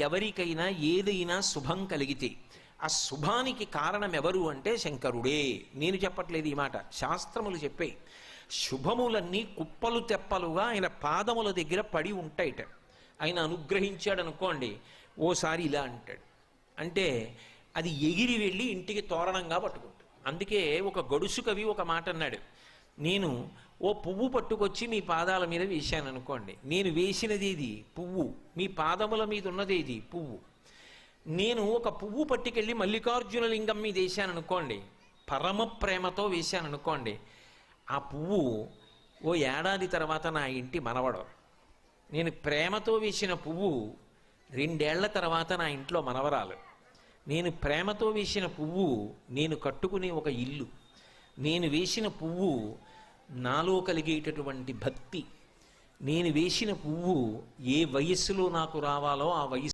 ఎవరికైనా ఏదైనా శుభం కలిగితే ఆ శుభానికి కారణం ఎవరు అంటే శంకరుడే. నేను చెప్పట్లేదు ఈ మాట, శాస్త్రములు చెప్పే. శుభములన్నీ కుప్పలు తెప్పలుగా ఆయన పాదముల దగ్గర పడి ఉంటాయిట. ఆయన అనుగ్రహించాడు అనుకోండి, ఓసారి ఇలా అంటాడు అంటే అది ఎగిరి వెళ్ళి ఇంటికి తోరణంగా పట్టుకుంటాడు. అందుకే ఒక గడుసు కవి ఒక మాట అన్నాడు, నేను ఓ పువ్వు పట్టుకొచ్చి మీ పాదాల మీద వేశాను అనుకోండి, నేను వేసినది ఇది పువ్వు, మీ పాదముల మీద ఉన్నది ఇది పువ్వు. నేను ఒక పువ్వు పట్టుకెళ్ళి మల్లికార్జున లింగం మీద వేశాను అనుకోండి, పరమ ప్రేమతో వేశాను అనుకోండి, ఆ పువ్వు ఓ ఏడాది తర్వాత నా ఇంటి మనవడు. నేను ప్రేమతో వేసిన పువ్వు 2 ఏళ్ల తర్వాత నా ఇంట్లో మనవరాలు. నేను ప్రేమతో వేసిన పువ్వు నేను కట్టుకునే ఒక ఇల్లు. నేను వేసిన పువ్వు నాలో కలిగేటటువంటి భక్తి. నేను వేసిన పువ్వు ఏ వయస్సులో నాకు రావాలో ఆ వయస్సు